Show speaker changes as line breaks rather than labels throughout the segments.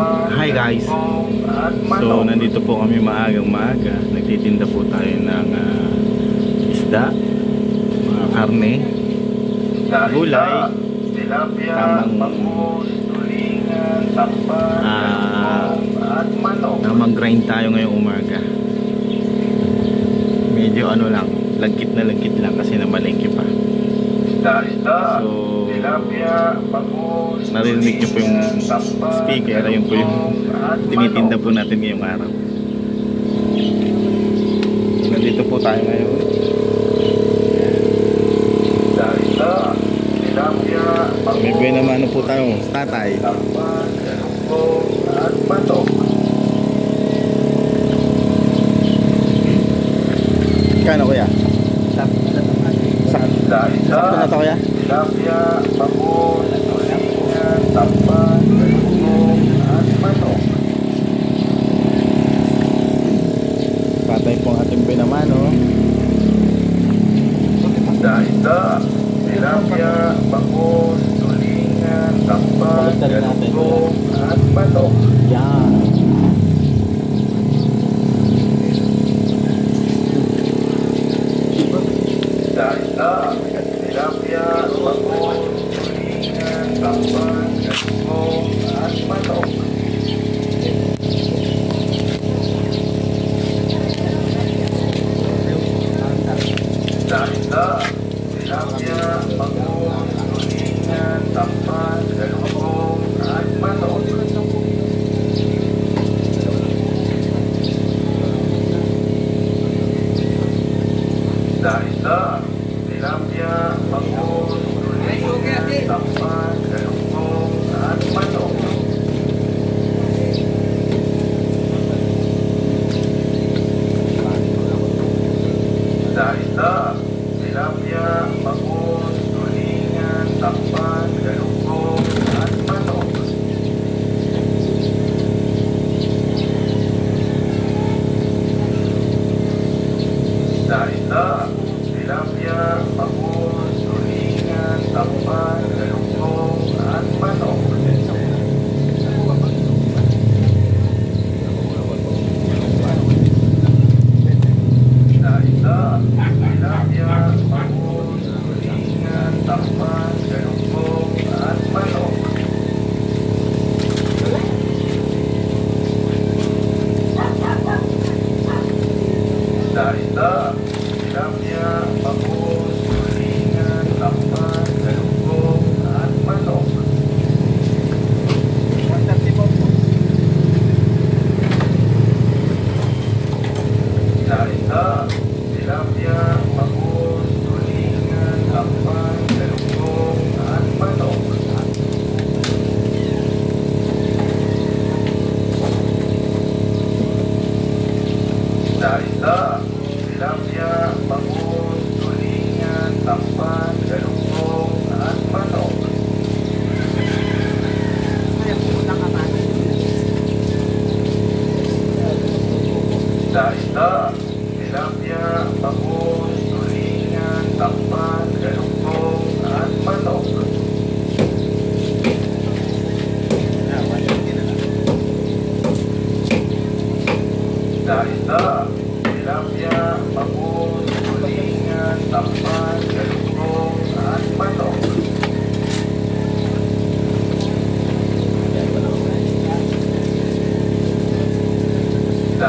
Hi guys, so nandito po kami maagang-maaga. Nagtitinda po tayo ng isda, mga karne, gulay, tamang grind tayo ngayong umaga. Medyo ano lang, lagkit lang kasi namalengke pa. So narinig nyo po yung speaker, ayun po yung tinitinda po natin ngayong araw. Nandito po tayo ngayon. May buwan naman po tayo, tatay. Kano kuya? Sakto na to kuya? Tilapia, bangus, tulingan, tampan, galunggong, at manok. Patay po ang ating binamano. Isda, tilapia, bangus, tulingan, tampan, galunggong, at manok. Yan. Isda, tilapia, bangus, tulingan, tampan, galunggong, at manok. Isda, tilapia, bangus, tulingan, tampan, galunggong, at manok. Isda, tilapia, bangus, tulingan, tampan, galunggong, at manok. Isda, tilapia, bangus, tulingan, tampan, galunggong, at manok. Isda, tilapia, bangus, tulingan, tampan, galunggong, at manok. Isda, tilapia, bangus, tulingan, tampan, galunggong, at manok. Isda, tilapia, bangus, tulingan, tampan, galunggong, at manok. Isda, tilapia, bangus, tulingan, tampan, galunggong, at manok. Isda, tilapia, bangus, tulingan, tampan, galunggong, at manok. Isda, tilapia, bangus, tulingan, tampan, galunggong, at manok. Isda, tilapia, bangus, tulingan, tampan, galunggong, at manok.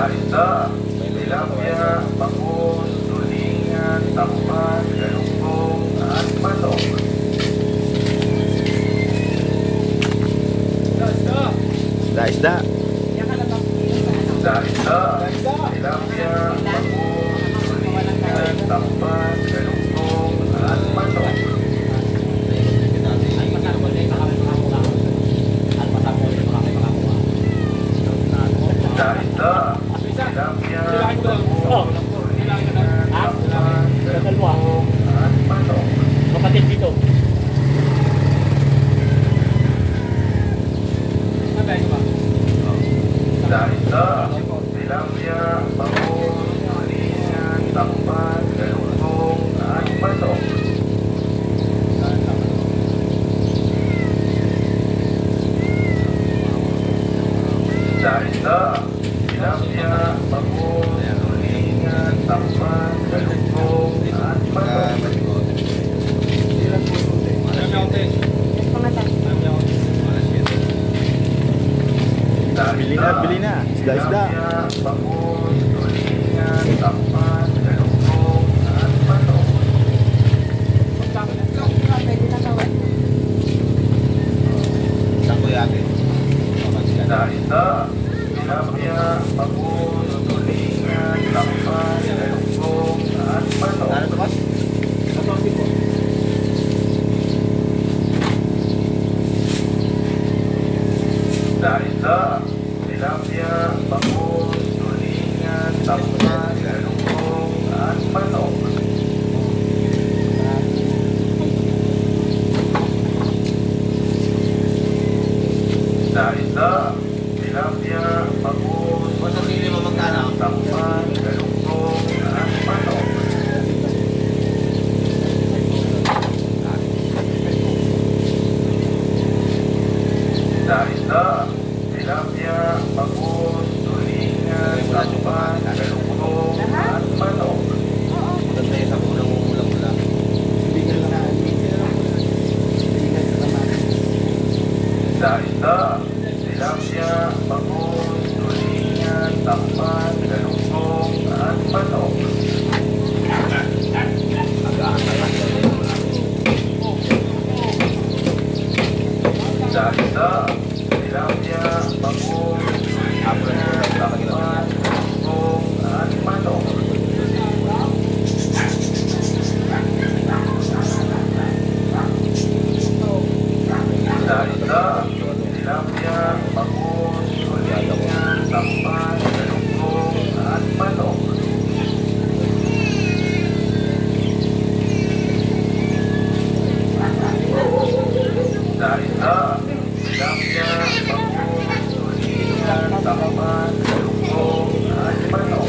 Isda, tilapia, bangus, tulingan, tampan, galunggong, at manok. Isda, tilapia, bangus, tulingan, tampan, galunggong, at manok. Isda, tilapia, bangus, tulingan, tampan, galunggong, at manok.
Kapatid dito.
Isda, tilapia, bangus, tulingan, tampan, galunggong, at manok. Isda, tilapia, bangus, tulingan, tampan, galunggong, at manok.
Bili na, isda-isda.
Bangus, tulingan, tampan, galunggong, at manok. Isda, tilapia, bangus, tulingan, tampan, galunggong, at manok. Isda, tilapia, bangus, tulingan, tampan, galunggong, at manok. Isda, tilapia, bangus, tulingan, tampan, galunggong, at manok. Isda, tilapia, bangus, tulingan, tampan, galunggong, at manok. Isda, tilapia, bangus, tulingan, tampan, galunggong, at manok. Isda, tilapia, bangus, tulingan, tampan, galunggong, at manok. Isda, tilapia, bangus, tulingan, tampan, galunggong, at manok. Isda, tilapia, bangus, tulingan, tampan, galunggong, at manok. Isda, tilapia, bangus, tulingan, tampan, galunggong, at manok.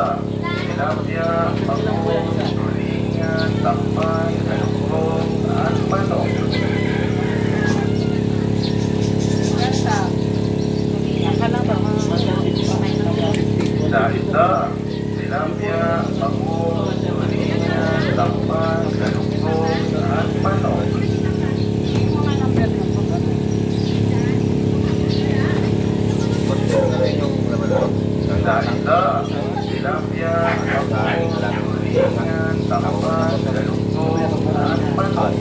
Isda, tilapia, bangus, tulingan, tampan, galunggong, at manok. Isda, tilapia, bangus, tulingan, tampan, galunggong, at manok.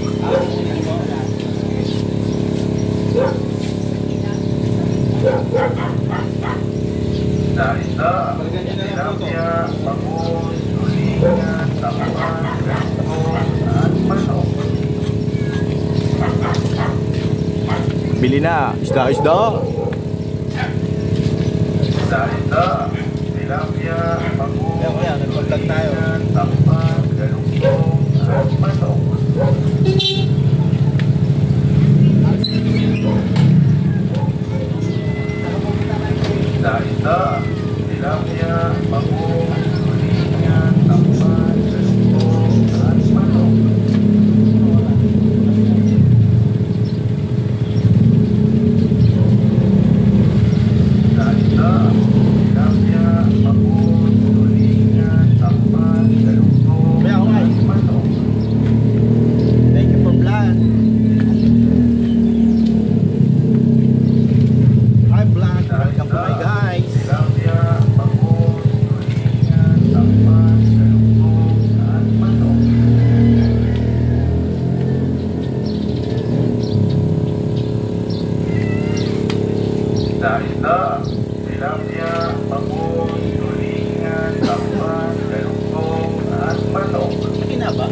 Isda, tilapia, bangus, tulingan, tampan, galunggong, at manok.
Bili na, isda-isda.
Isda, tilapia, bangus, tulingan, tampan, galunggong, at manok. Isda, tilapia, bangus, tulingan, tampan, galunggong, at manok. Isda, tilapia, bangus, tulingan, tampan, galunggong, at manok.
Thank you for vlog. Hi vlog, welcome to my guys.
Tilapia, bangus, tulingan, tampan, galunggong, at manok. Isda, tilapia, bangus, tulingan, tampan, galunggong, at manok.
Kina ba?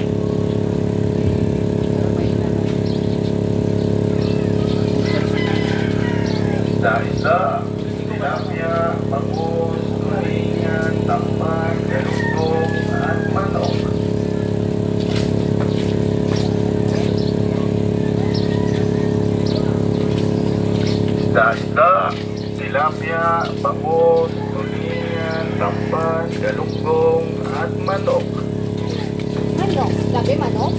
Isda, tilapia, bangus, tulingan, tampan, galunggong, at manok. Isda, tilapia, bangus, tulingan, tampan, galunggong, at manok.
Manok. Gabi, manok?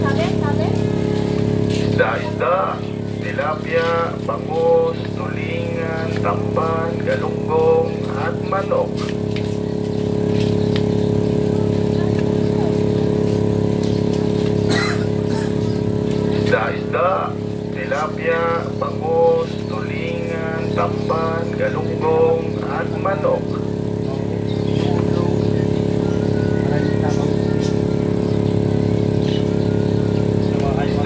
Sabi?
Isda, tilapia, bangus, tulingan, tamban, galunggong, at manok. Isda, tilapia, bangus, tulingan, tamban, galunggong, at manok.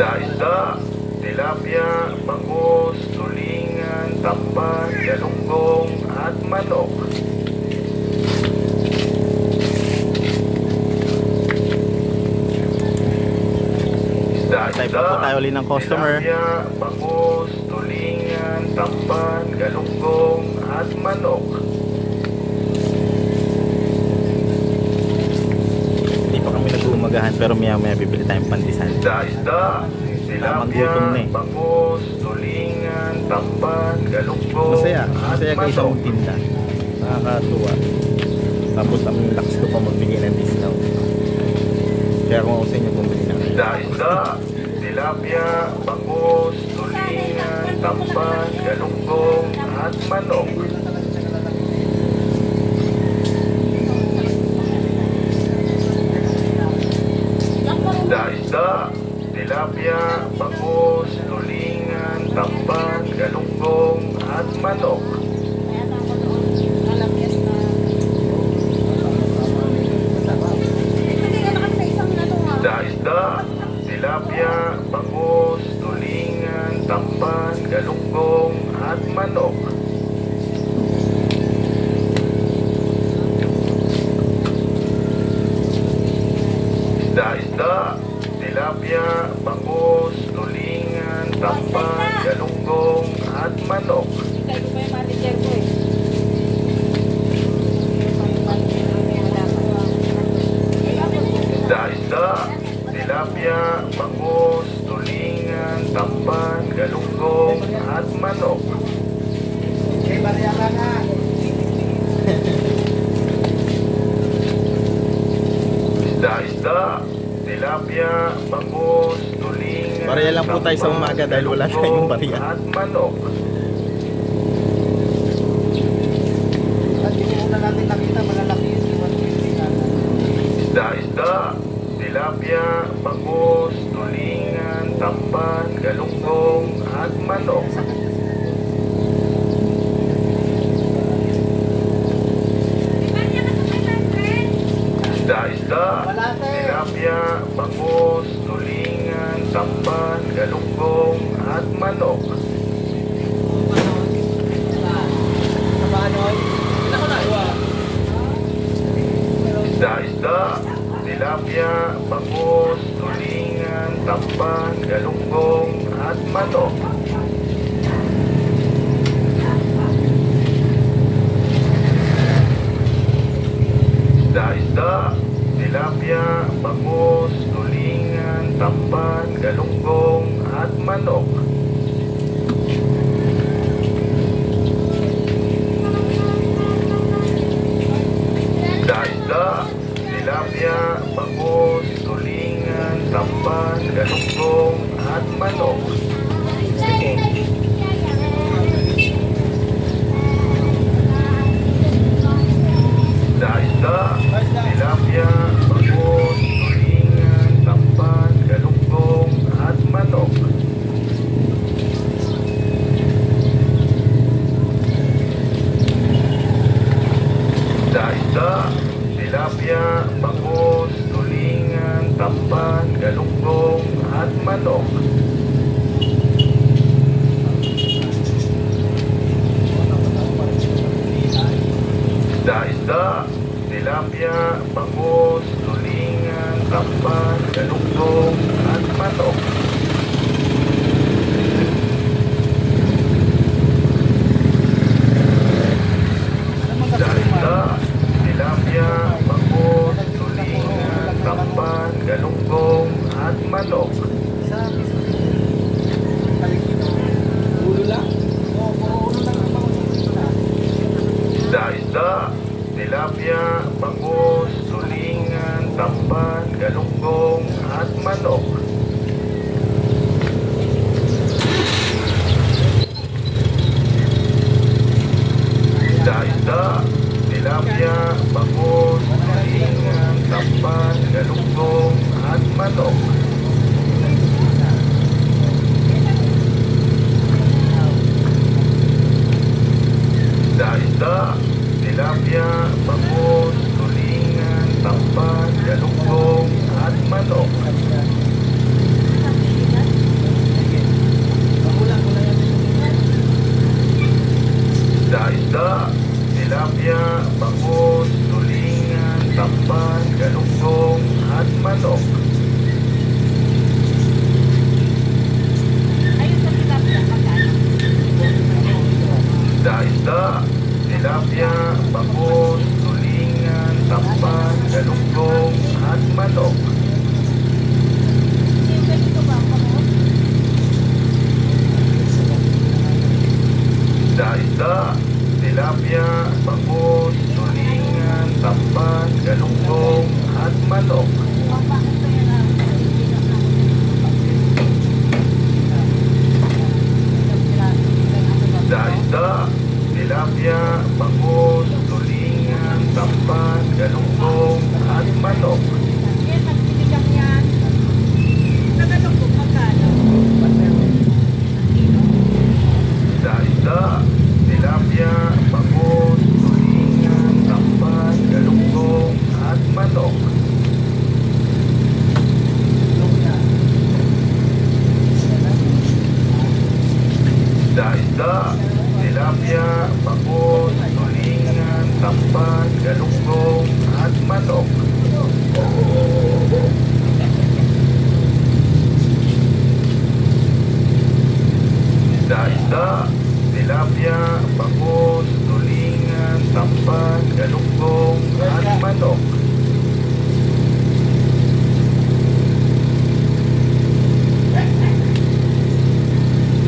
Isda, tilapia, bangus, tulingan, tamban, galunggong, at manok.
Tayo pa po tayo ulit ng customer.
Tilapia, bangus, tulingan, tamban, galunggong, at manok.
Hindi pa kami nag-uumagahan pero maya bibili tayong pandesal.
Isda, tilapia,
gutom na eh.
bangus, tulingan, tamban, galunggong,
Masaya
at
guys ang
manok.
magtinda. Nakakatuwa. Tapos ang lakas ko pa magbigay ng discount. Kaya kung ako sa inyo bumili na kayo.
Isda, tilapia, bangus, tulingan, tamban, galunggong, at manok. Isda, tilapia, bangus, tulingan, tamban, galunggong, at manok. Isda, tilapia, bangus, tulingan, tamban, galunggong, at manok. Isda, tilapia, bangus, tulingan, tamban, galunggong, at manok.
Ikaw pa yung manager ko eh.
Isda, tilapia, bangus, tulingan, tamban, galunggong, at manok. Isda, tilapia, bangus, tulingan,
Barya lang po tayo sa
tamban,
umaga dahil wala tayong
galunggong,
barya.
at manok. Isda, tilapia, bangus, tulingan, tamban, galunggong, at manok. Isda, tilapia, bangus, tulingan, tamban, galunggong, at manok. Isda, tilapia, bangus, tulingan, tamban, galunggong, at manok. Isda, tilapia, bangus, tulingan, tamban, galunggong, at manok. Isda, tilapia, bangus, tulingan, tamban, galunggong, at manok. Isda, tilapia, bangus, tulingan, tamban, galunggong, at manok. Isda, tilapia, bangus, tulingan, tamban, galunggong, at manok. Isda, tilapia, bangus, tulingan, tamban, galunggong, at manok. Isda, tilapia, bangus, tulingan, tamban, galunggong, at manok. Isda, tilapia, bangus, tulingan, tamban, galunggong at manok. Isda-isda, tilapia, bangus, tulingan, tamban, galunggong at manok. Isda-isda, tilapia, bangus, tulingan, tamban, galunggong at manok. Isda-isda, tilapia, bangus, tulingan, tamban, galunggong at manok.
Ayun sa tilapia, magkano?
Isda-isda, tilapia, bangus, tulingan, tamban, galunggong at manok.
Yung ganito ba ako mo?
Isda-isda, tilapia, bangus, tulingan, tamban, galunggong at manok.
Bakit ba yan ang pilipinas na?
Isda-isda, tilapia, bangus, tulingan, tamban, galunggong at manok.
Yan, nagpiligang yan. Nagalong ko, magkano?
Isda-isda, tilapia, bangus, tulingan, tamban, galunggong at manok. Isda-isda, tilapia, bangus, tulingan, tamban, galunggong at manok. Isda-isda, tilapia, bangus, tulingan, tamban, galunggong at manok.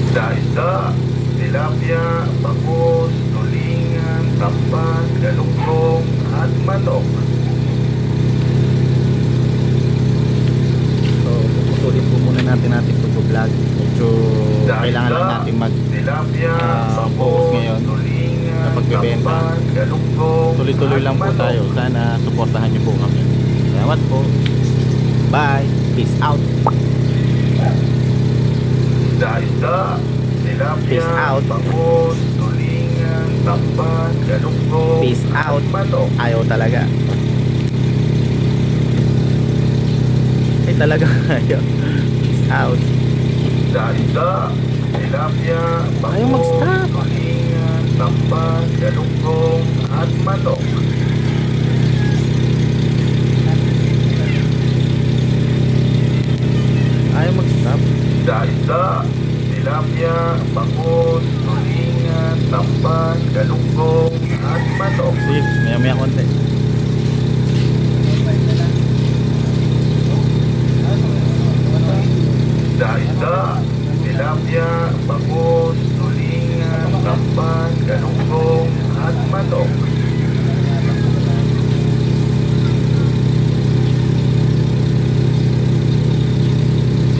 Isda-isda, tilapia, bangus, tulingan, tamban, galunggong at manok.
So, puputulin po muna natin ito vlog. Medyo kailangan lang natin mag
tilapia,
focus
bangus,
ngayon
tulingan,
sa pagbebenta.
tamban, galunggong
tuloy-tuloy
at
lang po
manok.
tayo. Sana suportahan niyo po kami. Salamat po. Bye. Peace out.
Isda-isda, tilapia,
Peace out.
bangus, tulingan, tamban, galunggong
Peace
at
out.
manok.
Ayaw talaga. Ay talaga ayaw. Peace out.
Isda-isda, tilapia,
Ayaw
bangus,
mag-stop.
tulingan, tamban, galunggong at manok.
Ayaw mag-stop.
Isda-isda, tilapia, bangus, tulingan, tamban, galunggong at manok.
Sige, maya-maya konti.
Isda-isda, tilapia, bangus, tulingan, tamban, galunggong at manok.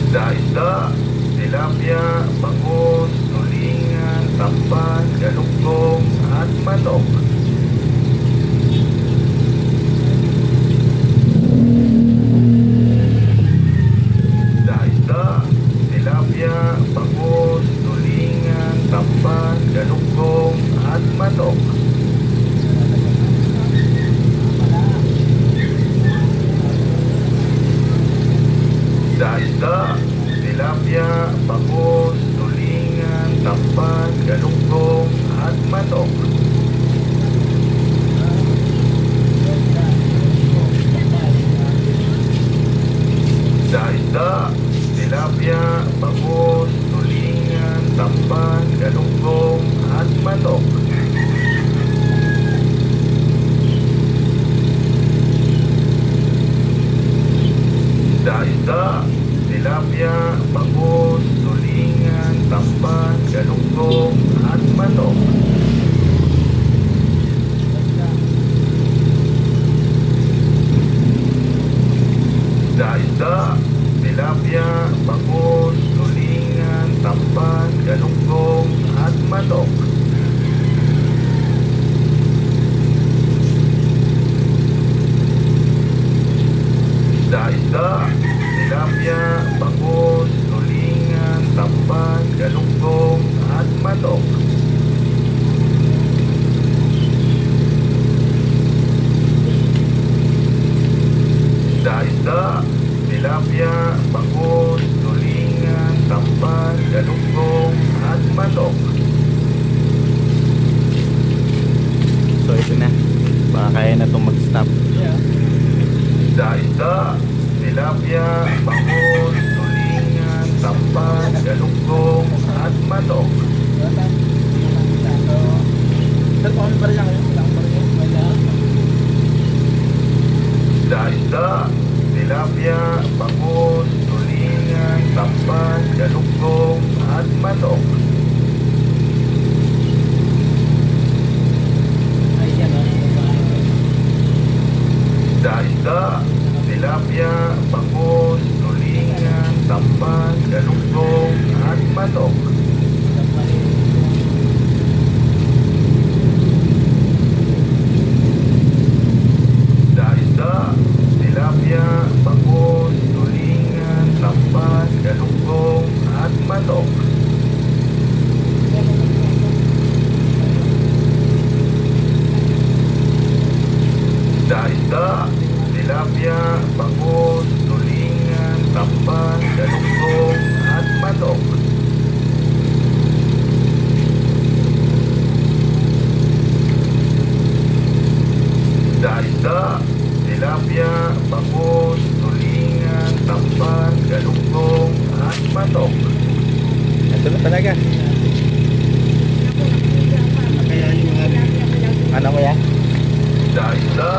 Isda-isda, tilapia, bangus, tulingan, tamban, galunggong at manok. Isda-isda, tilapia, bangus, tulingan, tamban, galunggong at manok. Isda-isda, tilapia, bangus, tulingan, tamban, galunggong at manok. tilapia, bangus, tulingan, tamban, galunggong, at manok. Isda-isda, tilapia, bangus, tulingan, tamban, galunggong, at manok. Isda-isda, tilapia, bangus, tulingan, tamban, galunggong, at manok.
So ito na. Baka kaya na itong mag-stop.
Isda-isda, tilapia, bangus, tulingan, tamban, galunggong, at manok. Isda-isda, tilapia, bangus, tulingan, tamban, galunggong, at manok. Isda-isda, tilapia, bangus, tulingan, tamban, galunggong, at manok. Isda-isda, tilapia, bangus, tulingan, tamban, galunggong, at manok. Isda-isda, tilapia, bangus, tulingan, tamban, galunggong, at manok. Isda-isda, tilapia, bangus, tulingan, tamban, galunggong, at manok.
Ito na talaga. Ano ko yan?
Isda-isda,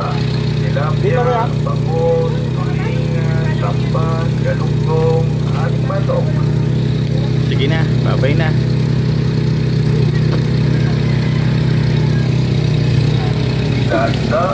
tilapia, bangus, tulingan, tamban, galunggong, at manok.
Sige na, babay na.
Isda-isda,